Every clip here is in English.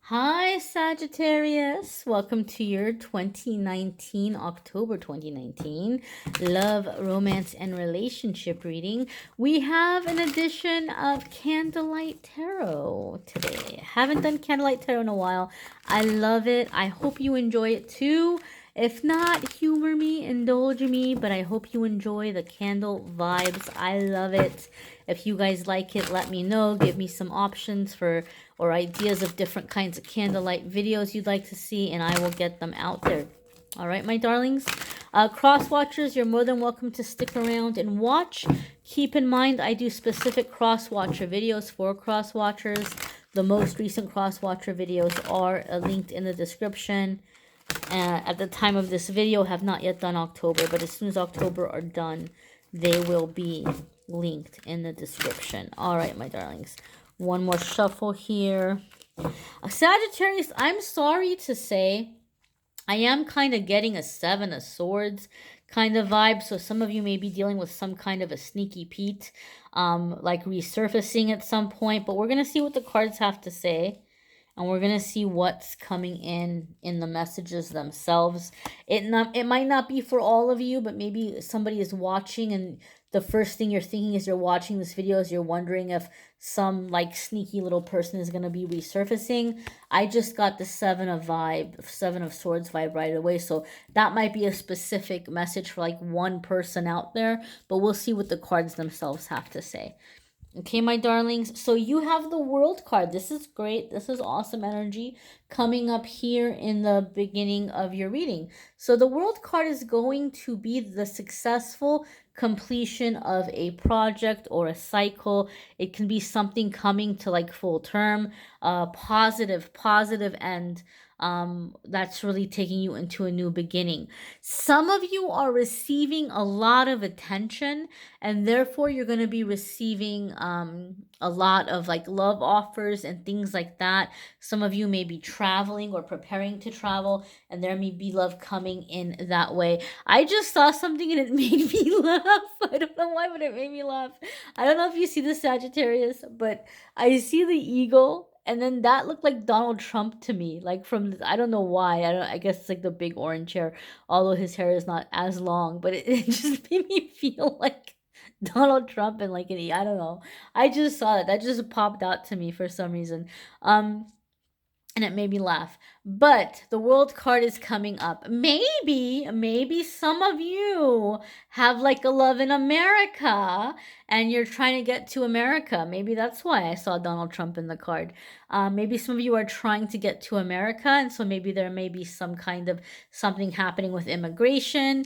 Hi, Sagittarius. Welcome to your 2019, October 2019 love, romance, and relationship reading. We have an edition of Candlelight Tarot today. Haven't done Candlelight Tarot in a while. I love it. I hope you enjoy it too. If not, humor me, indulge me, but I hope you enjoy the candle vibes. I love it. If you guys like it, let me know. Give me some options for or ideas of different kinds of candlelight videos you'd like to see, and I will get them out there. All right, my darlings. Cross watchers, you're more than welcome to stick around and watch. Keep in mind, I do specific cross watcher videos for cross watchers. The most recent cross watcher videos are linked in the description. At the time of this video, have not yet done October, but as soon as October are done, they will be linked in the description. All right, my darlings. One more shuffle here. Sagittarius, I'm sorry to say, I am kind of getting a Seven of Swords kind of vibe. So some of you may be dealing with some kind of a sneaky Pete, like resurfacing at some point. But we're going to see what the cards have to say. And we're going to see what's coming in the messages themselves. It might not be for all of you, but maybe somebody is watching and the first thing you're thinking as you're watching this video is you're wondering if some like sneaky little person is going to be resurfacing. I just got the Seven of Swords vibe right away. So that might be a specific message for like one person out there, but we'll see what the cards themselves have to say. Okay, my darlings. So you have the World card. This is great. This is awesome energy coming up here in the beginning of your reading. So the World card is going to be the successful completion of a project or a cycle. It can be something coming to like full term, positive end. That's really taking you into a new beginning. Some of you are receiving a lot of attention, and therefore you're going to be receiving a lot of like love offers and things like that. Some of you may be traveling or preparing to travel, and there may be love coming in that way. I just saw something and it made me laugh. I don't know why, but it made me laugh. I don't know if you see the Sagittarius, but I see the eagle, and then that looked like Donald Trump to me. Like from I don't know why. I guess it's like the big orange hair, although his hair is not as long, but it just made me feel like Donald Trump and like I don't know. I just saw that. That just popped out to me for some reason. And it made me laugh. But the World card is coming up. Maybe some of you have like a love in America and you're trying to get to America. Maybe that's why I saw Donald Trump in the card. Maybe some of you are trying to get to America, and so maybe there may be some kind of something happening with immigration.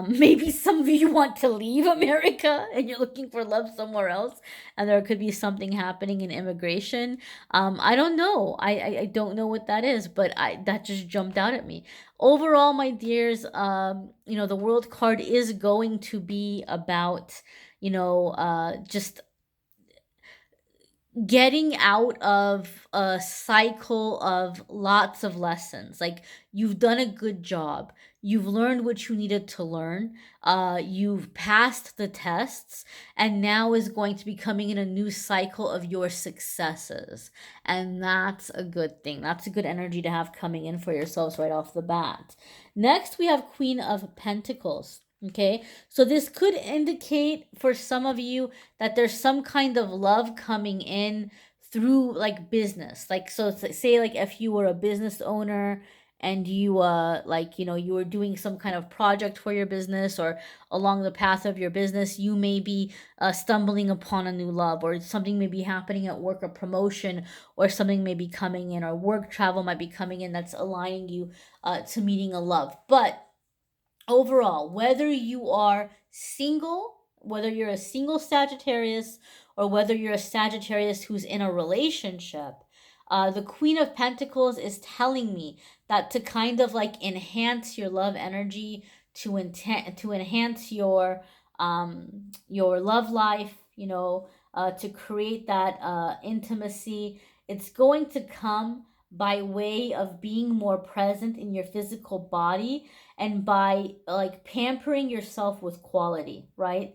Maybe some of you want to leave America and you're looking for love somewhere else, and there could be something happening in immigration. I don't know. I don't know what that is, but that just jumped out at me. Overall, my dears, the World card is going to be about, just getting out of a cycle of lots of lessons. Like, you've done a good job, you've learned what you needed to learn, you've passed the tests, and now is going to be coming in a new cycle of your successes. And that's a good thing. That's a good energy to have coming in for yourselves right off the bat. Next, we have Queen of Pentacles. Okay, so this could indicate for some of you that there's some kind of love coming in through like business. Like, so say like if you were a business owner and you you were doing some kind of project for your business, or along the path of your business, you may be stumbling upon a new love, or something may be happening at work, a promotion, or something may be coming in, or work travel might be coming in that's aligning you to meeting a love. But overall, whether you are single, whether you're a single Sagittarius, or whether you're a Sagittarius who's in a relationship, the Queen of Pentacles is telling me that to kind of like enhance your love energy, to enhance your love life, to create that intimacy, it's going to come by way of being more present in your physical body, and by like pampering yourself with quality, right?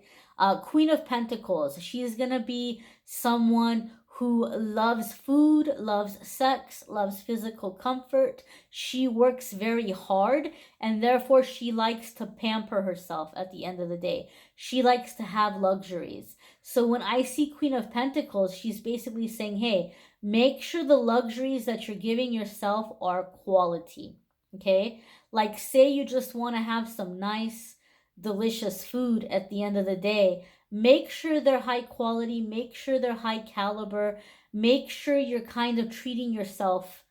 Queen of Pentacles, she's gonna be someone who loves food, loves sex, loves physical comfort. She works very hard, and therefore she likes to pamper herself at the end of the day. She likes to have luxuries. So when I see Queen of Pentacles, she's basically saying, hey, make sure the luxuries that you're giving yourself are quality. Okay? Like, say you just want to have some nice, delicious food at the end of the day. Make sure they're high quality, make sure they're high caliber, make sure you're kind of treating yourself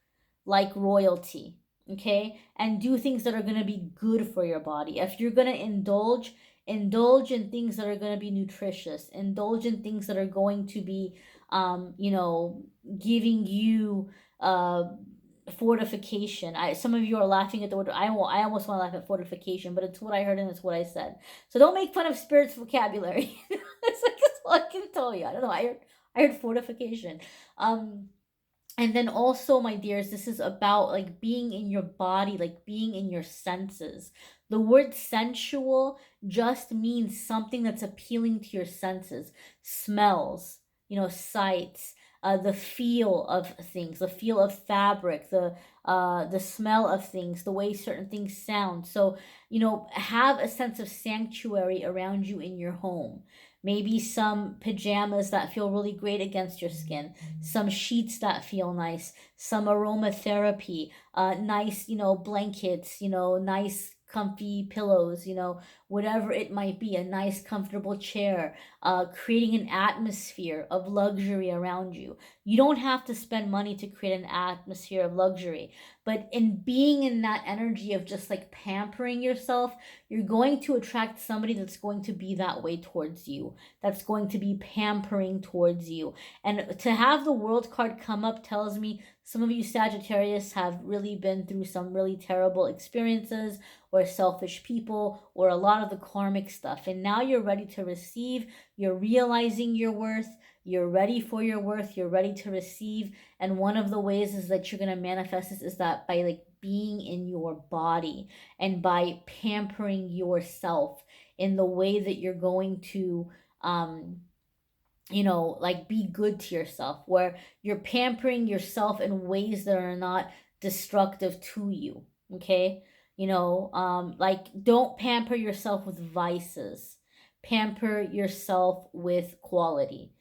like royalty, okay? And do things that are going to be good for your body. If you're going to indulge in things that are going to be nutritious, indulge in things that are going to be giving you fortification. Some of you are laughing at the word. I almost want to laugh at fortification, but it's what I heard and it's what I said. So don't make fun of spirit's vocabulary. That's all I can tell you. I don't know. I heard fortification. And then also, my dears, this is about like being in your body, like being in your senses. The word sensual just means something that's appealing to your senses. Smells, sights, the feel of things, the feel of fabric, the smell of things, the way certain things sound. So, have a sense of sanctuary around you in your home. Maybe some pajamas that feel really great against your skin, some sheets that feel nice, some aromatherapy, nice, blankets, nice comfy pillows, whatever it might be, a nice comfortable chair, creating an atmosphere of luxury around you. You don't have to spend money to create an atmosphere of luxury, but in being in that energy of just like pampering yourself, you're going to attract somebody that's going to be that way towards you, that's going to be pampering towards you. And to have the World card come up tells me some of you Sagittarius have really been through some really terrible experiences, or selfish people, or a lot of the karmic stuff. And now you're ready to receive, you're realizing your worth, you're ready for your worth, you're ready to receive. And one of the ways is that you're going to manifest this is that by like being in your body and by pampering yourself in the way that you're going to like be good to yourself, where you're pampering yourself in ways that are not destructive to you. Okay? Like don't pamper yourself with vices. Pamper yourself with quality,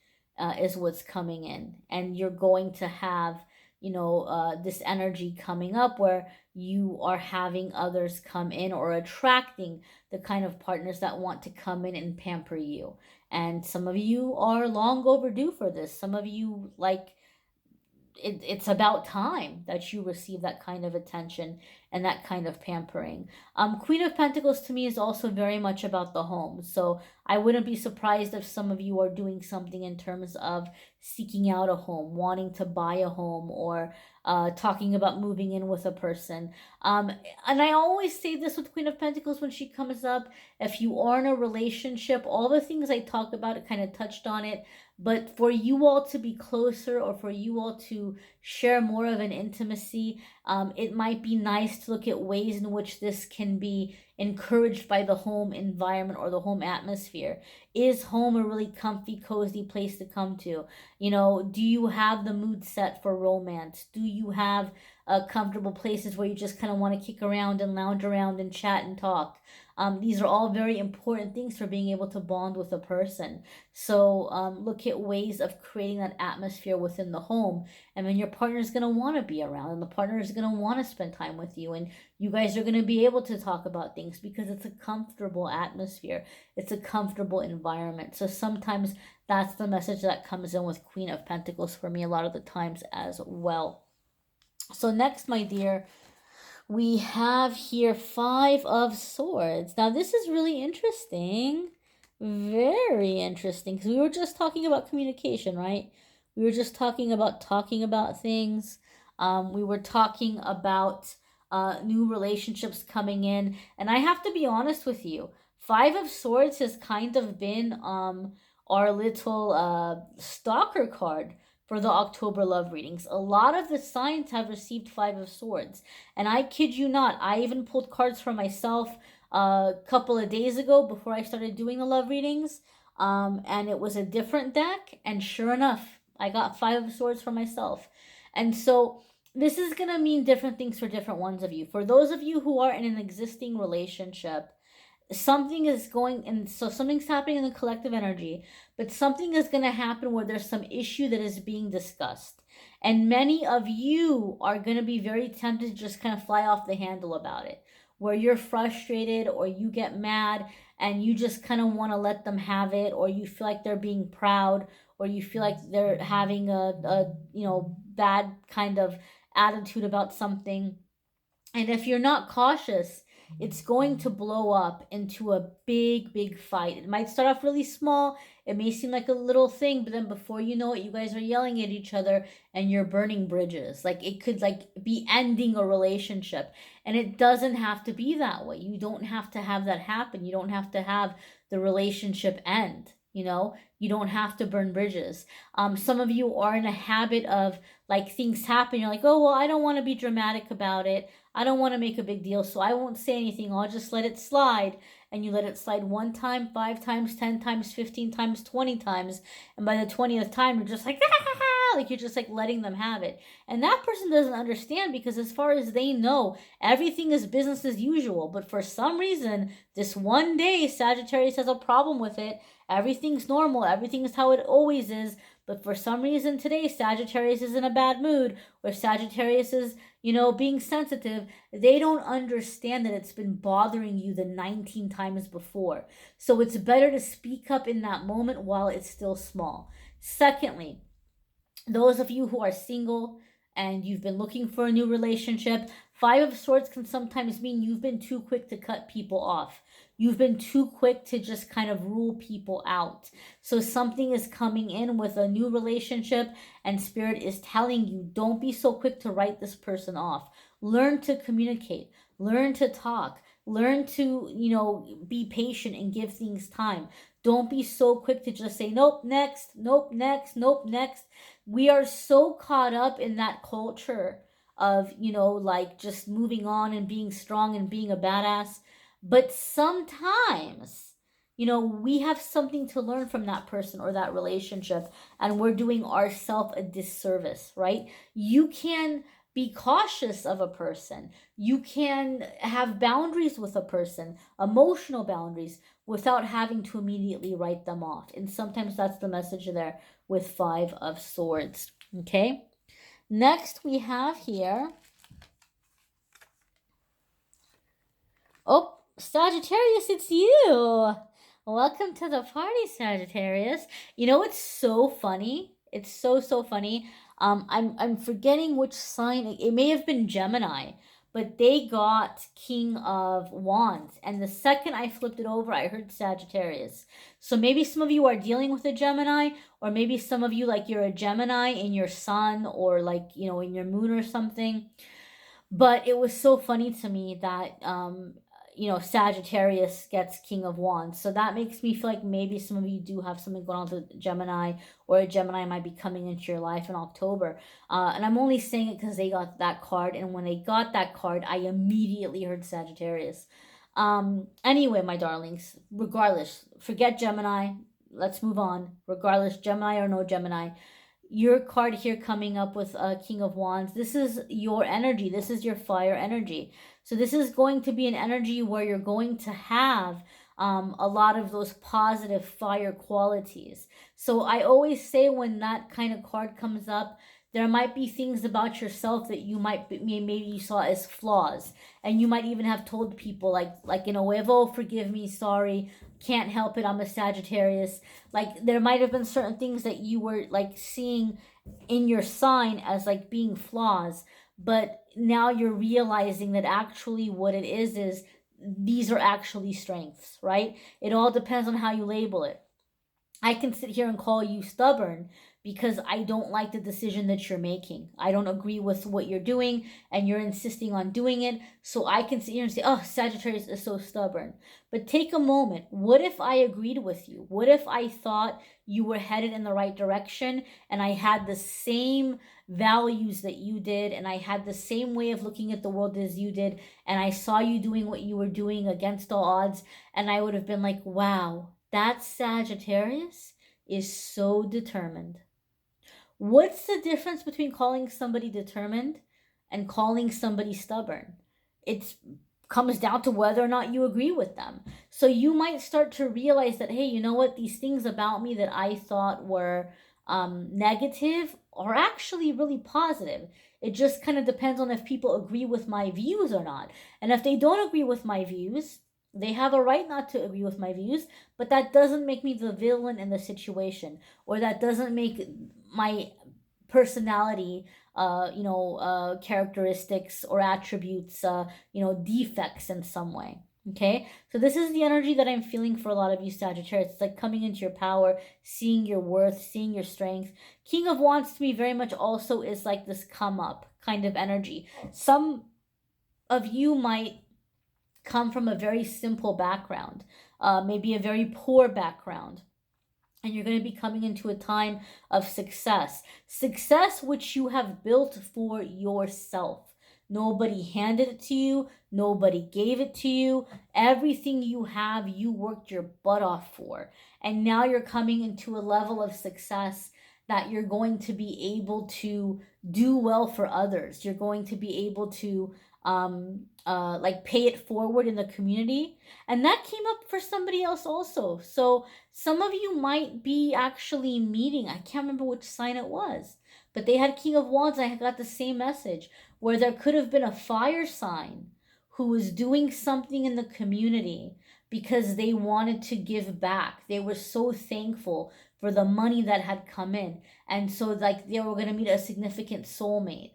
is what's coming in. And you're going to have, this energy coming up where you are having others come in or attracting the kind of partners that want to come in and pamper you. And some of you are long overdue for this. Some of you, like, it's about time that you receive that kind of attention and that kind of pampering. Queen of Pentacles to me is also very much about the home. So I wouldn't be surprised if some of you are doing something in terms of seeking out a home, wanting to buy a home, or talking about moving in with a person. And I always say this with Queen of Pentacles when she comes up. If you are in a relationship, all the things I talked about, it kind of touched on it. But for you all to be closer, or for you all to share more of an intimacy, it might be nice to look at ways in which this can be encouraged by the home environment or the home atmosphere. Is home a really comfy, cozy place to come to? Do you have the mood set for romance? Do you have comfortable places where you just kind of want to kick around and lounge around and chat and talk? These are all very important things for being able to bond with a person. So look at ways of creating that atmosphere within the home. And then your partner is going to want to be around, and the partner is going to want to spend time with you. And you guys are going to be able to talk about things because it's a comfortable atmosphere. It's a comfortable environment. So sometimes that's the message that comes in with Queen of Pentacles for me a lot of the times as well. So next, my dear, we have here 5 of Swords. Now, this is really interesting. Very interesting. Because we were just talking about communication, right? We were just talking about things. We were talking about new relationships coming in. And I have to be honest with you. 5 of Swords has kind of been our little stalker card for the October love readings. A lot of the signs have received 5 of Swords. And I kid you not, I even pulled cards for myself a couple of days ago before I started doing the love readings. And it was a different deck. And sure enough, I got Five of Swords for myself. And so this is going to mean different things for different ones of you. For those of you who are in an existing relationship, something is going, and so something's happening in the collective energy, but something is going to happen where there's some issue that is being discussed. And many of you are going to be very tempted to just kind of fly off the handle about it, where you're frustrated or you get mad and you just kind of want to let them have it, or you feel like they're being proud, or you feel like they're having a bad kind of attitude about something. And if you're not cautious, it's going to blow up into a big, big fight. It might start off really small. It may seem like a little thing, but then before you know it, you guys are yelling at each other and you're burning bridges. Like it could be ending a relationship. And it doesn't have to be that way. You don't have to have that happen. You don't have to have the relationship end. You don't have to burn bridges. Some of you are in a habit of things happen. You're like, oh, well, I don't want to be dramatic about it. I don't want to make a big deal, so I won't say anything. I'll just let it slide. And you let it slide 1 time, 5 times, 10 times, 15 times, 20 times. And by the 20th time, you're just like, you're just letting them have it. And that person doesn't understand, because as far as they know, everything is business as usual. But for some reason, this one day, Sagittarius has a problem with it. Everything's normal. Everything is how it always is. But for some reason today, Sagittarius is in a bad mood, or Sagittarius is, being sensitive. They don't understand that it's been bothering you the 19 times before. So it's better to speak up in that moment while it's still small. Secondly, those of you who are single and you've been looking for a new relationship, Five of Swords can sometimes mean you've been too quick to cut people off. You've been too quick to just kind of rule people out. So something is coming in with a new relationship, and Spirit is telling you, don't be so quick to write this person off. Learn to communicate. Learn to talk. Learn to, be patient and give things time. Don't be so quick to just say, nope, next, nope, next, nope, next. We are so caught up in that culture of, just moving on and being strong and being a badass. But sometimes, we have something to learn from that person or that relationship, and we're doing ourselves a disservice, right? You can be cautious of a person. You can have boundaries with a person, emotional boundaries, without having to immediately write them off. And sometimes that's the message there with Five of Swords. Okay? Next we have here, oh, Sagittarius, it's you. Welcome to the party, Sagittarius. It's so funny. It's so funny. I'm forgetting which sign. It may have been Gemini, but they got King of Wands. And the second I flipped it over, I heard Sagittarius. So maybe some of you are dealing with a Gemini, or maybe some of you, you're a Gemini in your sun, or in your moon or something. But it was so funny to me that, Sagittarius gets King of Wands. So that makes me feel like maybe some of you do have something going on with Gemini, or a Gemini might be coming into your life in October. And I'm only saying it because they got that card. And when they got that card, I immediately heard Sagittarius. Anyway, my darlings, regardless, forget Gemini. Let's move on. Regardless, Gemini or no Gemini, your card here coming up with King of Wands, this is your energy. This is your fire energy. So this is going to be an energy where you're going to have a lot of those positive fire qualities. So I always say when that kind of card comes up, there might be things about yourself that you maybe you saw as flaws. And you might even have told people like in a way of, oh, forgive me, sorry, can't help it, I'm a Sagittarius. There might have been certain things that you were seeing in your sign as being flaws, but now you're realizing that actually what it is these are actually strengths, right? It all depends on how you label it. I can sit here and call you stubborn because I don't like the decision that you're making. I don't agree with what you're doing and you're insisting on doing it. So I can sit here and say, oh, Sagittarius is so stubborn. But take a moment. What if I agreed with you? What if I thought you were headed in the right direction and I had the same values that you did and I had the same way of looking at the world as you did, and I saw you doing what you were doing against all odds, and I would have been like, wow, that Sagittarius is so determined. What's the difference between calling somebody determined and calling somebody stubborn? It comes down to whether or not you agree with them. So you might start to realize that, hey, you know what? These things about me that I thought were negative are actually really positive. It just kind of depends on if people agree with my views or not. And if they don't agree with my views, they have a right not to agree with my views, but that doesn't make me the villain in the situation, or that doesn't make my personality, characteristics or attributes, defects in some way. Okay, so this is the energy that I'm feeling for a lot of you Sagittarius. It's like coming into your power, seeing your worth, seeing your strength. King of Wands to me very much also is like this come up kind of energy. Some of you might come from a very simple background, maybe a very poor background, and you're going to be coming into a time of success which you have built for yourself. Nobody handed it to you, nobody gave it to you. Everything you have, you worked your butt off for, and now you're coming into a level of success that you're going to be able to do well for others. You're going to be able to pay it forward in the community, and that came up for somebody else also. So some of you might be actually meeting, I can't remember which sign it was, but they had King of Wands. I got the same message where there could have been a fire sign who was doing something in the community because they wanted to give back. They were so thankful for the money that had come in, and so like they were going to meet a significant soulmate.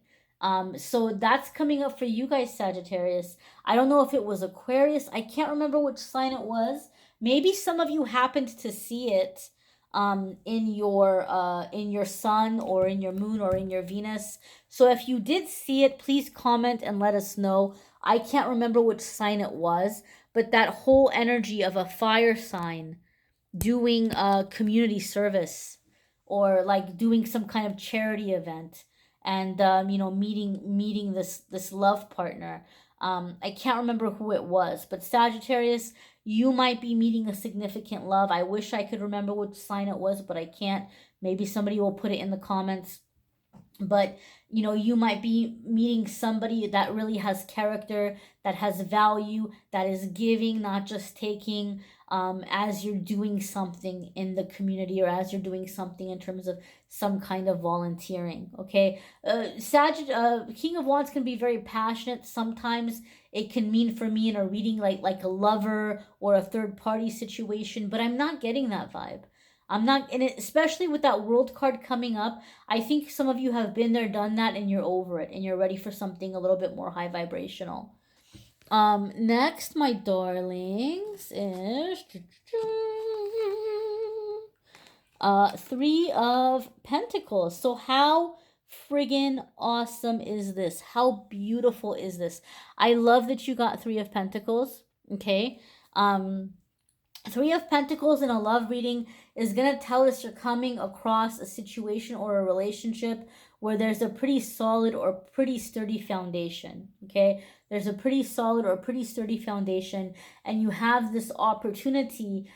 So that's coming up for you guys, Sagittarius. I don't know if it was Aquarius. I can't remember which sign it was. Maybe some of you happened to see it in your sun or in your moon or in your Venus. So if you did see it, please comment and let us know. I can't remember which sign it was, but that whole energy of a fire sign doing a community service, or like doing some kind of charity event, and meeting this love partner. I can't remember who it was, but Sagittarius, you might be meeting a significant love. I wish I could remember which sign it was, but I can't. Maybe somebody will put it in the comments. But you might be meeting somebody that really has character, that has value, that is giving, not just taking, as you're doing something in the community, or as you're doing something in terms of some kind of volunteering. Okay, King of Wands can be very passionate. Sometimes it can mean for me in a reading like a lover or a third party situation, but I'm not getting that vibe. I'm not in it, especially with that World card coming up. I think some of you have been there, done that, and you're over it, and you're ready for something a little bit more high vibrational. Next, my darlings, is Three of Pentacles. So how friggin' awesome is this? How beautiful is this? I love that you got Three of Pentacles. Okay. Three of Pentacles in a love reading is going to tell us you're coming across a situation or a relationship where there's a pretty solid or pretty sturdy foundation. Okay, there's a pretty solid or pretty sturdy foundation, and you have this opportunity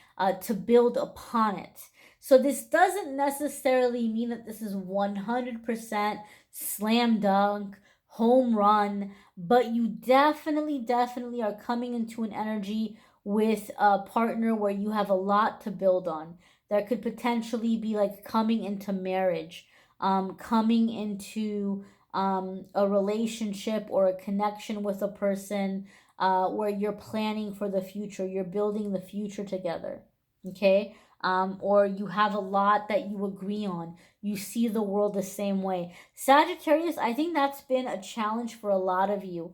to build upon it. So this doesn't necessarily mean that this is 100% slam dunk, home run, but you definitely are coming into an energy with a partner where you have a lot to build on. That could potentially be like coming into marriage, coming into a relationship or a connection with a person where you're planning for the future, you're building the future together. Okay, or you have a lot that you agree on. You see the world the same way. Sagittarius, I think that's been a challenge for a lot of you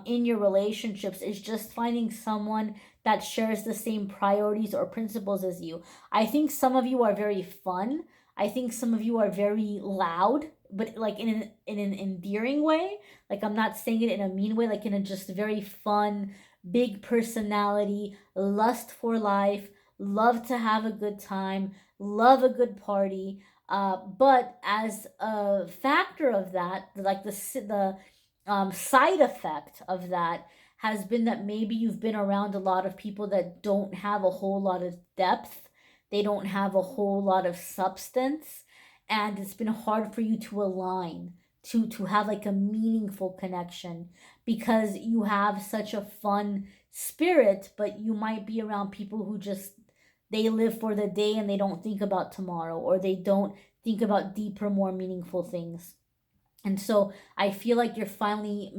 in your relationships, is just finding someone that shares the same priorities or principles as you. I think some of you are very fun. I think some of you are very loud, but like in an endearing way. Like, I'm not saying it in a mean way, like in a just very fun, big personality, lust for life, love to have a good time, love a good party. But as a factor of that, like the side effect of that has been that maybe you've been around a lot of people that don't have a whole lot of depth. They don't have a whole lot of substance. and it's been hard for you to align, to have like a meaningful connection, because you have such a fun spirit, but you might be around people who just, they live for the day and they don't think about tomorrow, or they don't think about deeper, more meaningful things. And so I feel like you're finally,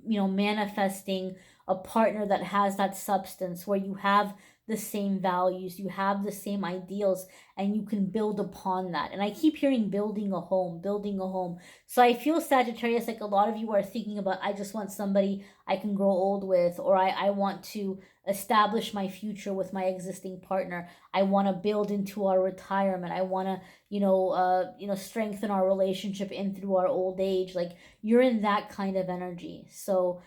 manifesting a partner that has that substance, where you have the same values, you have the same ideals, and you can build upon that. And I keep hearing building a home, building a home. So I feel, Sagittarius, like a lot of you are thinking about, I just want somebody I can grow old with, or I want to establish my future with my existing partner. I want to build into our retirement. I want to, strengthen our relationship in through our old age. Like, you're in that kind of energy. So,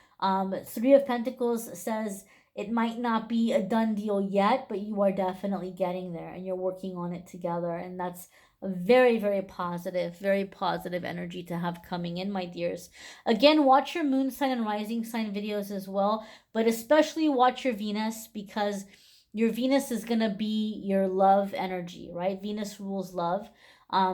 Three of Pentacles says it might not be a done deal yet, but you are definitely getting there and you're working on it together. And that's a very, very positive energy to have coming in, my dears. Again, watch your moon sign and rising sign videos as well, but especially watch your Venus, because your Venus is going to be your love energy, right? Venus rules love.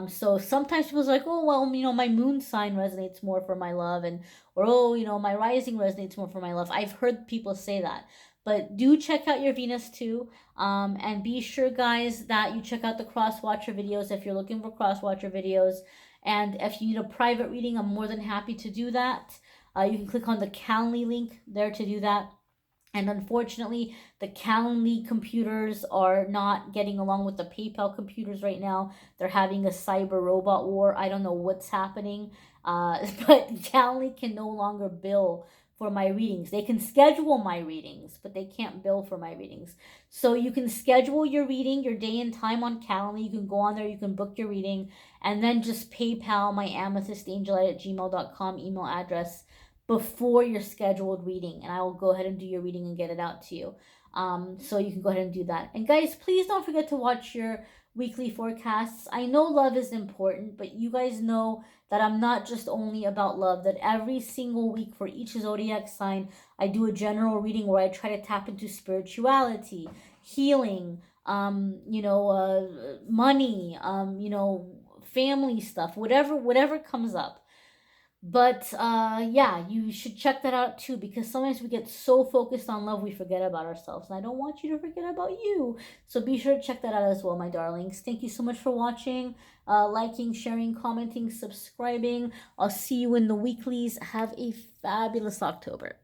So sometimes people's like, oh, well, my moon sign resonates more for my love, and, or, oh, my rising resonates more for my love. I've heard people say that. But do check out your Venus too. And be sure, guys, that you check out the Cross Watcher videos if you're looking for Cross Watcher videos. And if you need a private reading, I'm more than happy to do that. You can click on the Calendly link there to do that. And unfortunately, the Calendly computers are not getting along with the PayPal computers right now. They're having a cyber robot war. I don't know what's happening. But Calendly can no longer bill for my readings. They can schedule my readings, but they can't bill for my readings. So you can schedule your reading, your day and time on Calendly. You can go on there, you can book your reading, and then just PayPal my amethystangellight@gmail.com email address before your scheduled reading, and I will go ahead and do your reading and get it out to you. So you can go ahead and do that. And guys, please don't forget to watch your weekly forecasts. I know love is important, but you guys know that I'm not just only about love, that every single week for each zodiac sign, I do a general reading where I try to tap into spirituality, healing, money, family stuff, whatever comes up. But yeah, you should check that out too, because sometimes we get so focused on love we forget about ourselves, and I don't want you to forget about you. So be sure to check that out as well, my darlings. Thank you so much for watching, liking, sharing, commenting, subscribing. I'll see you in the weeklies. Have a fabulous October.